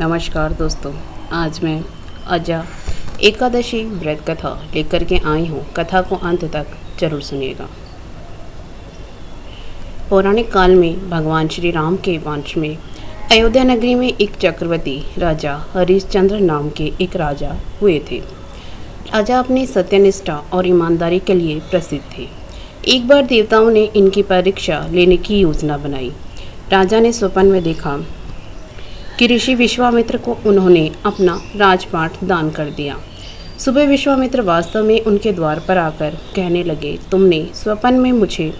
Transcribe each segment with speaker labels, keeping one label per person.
Speaker 1: नमस्कार दोस्तों, आज मैं अजा एकादशी व्रत कथा लेकर के आई हूँ। कथा को अंत तक जरूर सुनिएगा। पौराणिक काल में भगवान श्री राम के वंश में अयोध्या नगरी में एक चक्रवर्ती राजा हरिश्चंद्र नाम के एक राजा हुए थे। राजा अपनी सत्यनिष्ठा और ईमानदारी के लिए प्रसिद्ध थे। एक बार देवताओं ने इनकी परीक्षा लेने की योजना बनाई। राजा ने स्वप्न में देखा कि ऋषि विश्वामित्र को उन्होंने अपना राजपाट दान कर दिया। सुबह विश्वामित्र वास्तव में उनके द्वार पर आकर कहने लगे, तुमने स्वप्न में मुझे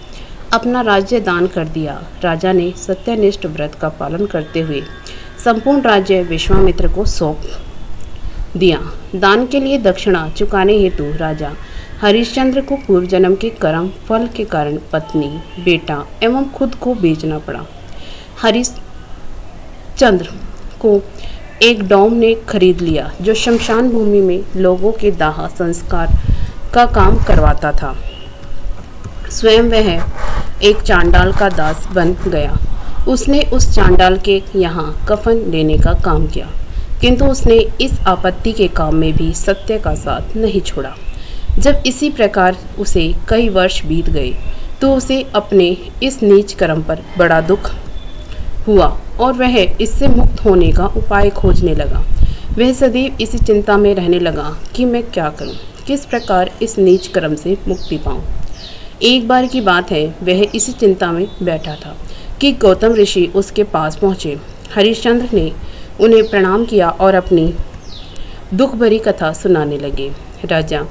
Speaker 1: अपना राज्य दान कर दिया। राजा ने सत्यनिष्ठ व्रत का पालन करते हुए संपूर्ण राज्य विश्वामित्र को सौंप दिया। दान के लिए दक्षिणा चुकाने हेतु राजा हरिश्चंद्र को पूर्व जन्म के कर्म फल के कारण पत्नी, बेटा एवं खुद को बेचना पड़ा। हरिश्चंद्र को एक डॉम ने खरीद लिया जो शमशान भूमि में लोगों के दाह संस्कार का काम करवाता था। स्वयं वह एक चांडाल का दास बन गया। उसने उस चांडाल के यहाँ कफन लेने का काम किया, किंतु उसने इस आपत्ति के काम में भी सत्य का साथ नहीं छोड़ा। जब इसी प्रकार उसे कई वर्ष बीत गए तो उसे अपने इस नीच कर्म पर बड़ा दुख हुआ और वह इससे मुक्त होने का उपाय खोजने लगा। वह सदैव इसी चिंता में रहने लगा कि मैं क्या करूं, किस प्रकार इस नीच कर्म से मुक्ति पाऊं। एक बार की बात है, वह इसी चिंता में बैठा था कि गौतम ऋषि उसके पास पहुंचे। हरिश्चंद्र ने उन्हें प्रणाम किया और अपनी दुख भरी कथा सुनाने लगे। राजा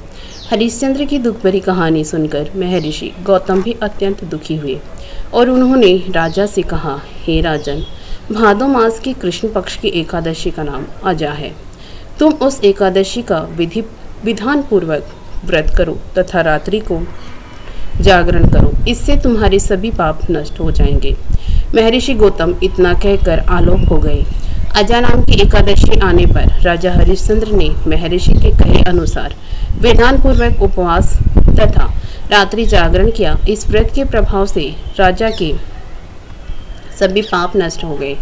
Speaker 1: हरिश्चंद्र की दुख भरी कहानी सुनकर महर्षि गौतम भी अत्यंत दुखी हुए और उन्होंने राजा से कहा, हे राजन, भादो मास की कृष्ण पक्ष की एकादशी का नाम अजा है। तुम उस एकादशी का विधान पूर्वक व्रत करो तथा रात्रि को जागरण करो, इससे तुम्हारे सभी पाप नष्ट हो जाएंगे। महर्षि गौतम इतना कहकर आलोक हो गए। अजा नाम की एकादशी आने पर राजा हरिश्चंद्र ने महर्षि के कहे अनुसार विधान पूर्वक उपवास तथा रात्रि जागरण किया। इस व्रत के प्रभाव से राजा के सभी पाप नष्ट हो गए।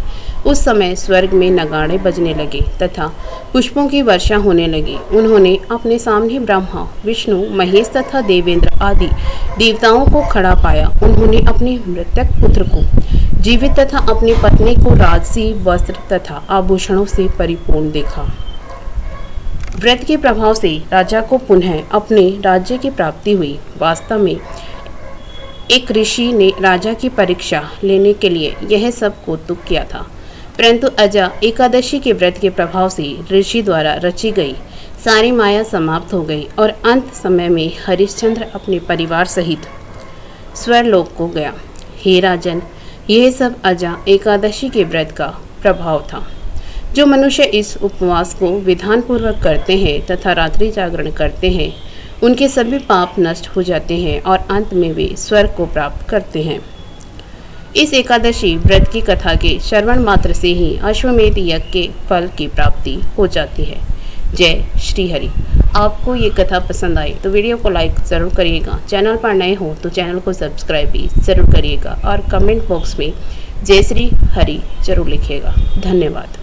Speaker 1: उस समय स्वर्ग में नगाड़े बजने लगे तथा पुष्पों की वर्षा होने लगी। उन्होंने अपने सामने ब्रह्मा, विष्णु, महेश तथा देवेंद्र आदि देवताओं को खड़ा पाया। उन्होंने अपने मृतक पुत्र को जीवित तथा अपनी पत्नी को राजसी वस्त्र तथा आभूषणों से परिपूर्ण देखा। व्रत के प्रभाव से राजा को पुनः अपने राज्य की प्राप्ति हुई। वास्तव में एक ऋषि ने राजा की परीक्षा लेने के लिए यह सब कौतुक किया था, परंतु अजा एकादशी के व्रत के प्रभाव से ऋषि द्वारा रची गई सारी माया समाप्त हो गई और अंत समय में हरिश्चंद्र अपने परिवार सहित स्वर्गलोक को गया। हे राजन, यह सब अजा एकादशी के व्रत का प्रभाव था। जो मनुष्य इस उपवास को विधान पूर्वक करते हैं तथा रात्रि जागरण करते हैं, उनके सभी पाप नष्ट हो जाते हैं और अंत में वे स्वर्ग को प्राप्त करते हैं। इस एकादशी व्रत की कथा के श्रवण मात्र से ही अश्वमेध यज्ञ के फल की प्राप्ति हो जाती है। जय श्री हरि। आपको ये कथा पसंद आई तो वीडियो को लाइक ज़रूर करिएगा। चैनल पर नए हो तो चैनल को सब्सक्राइब भी ज़रूर करिएगा और कमेंट बॉक्स में जय श्री हरि जरूर लिखिएगा। धन्यवाद।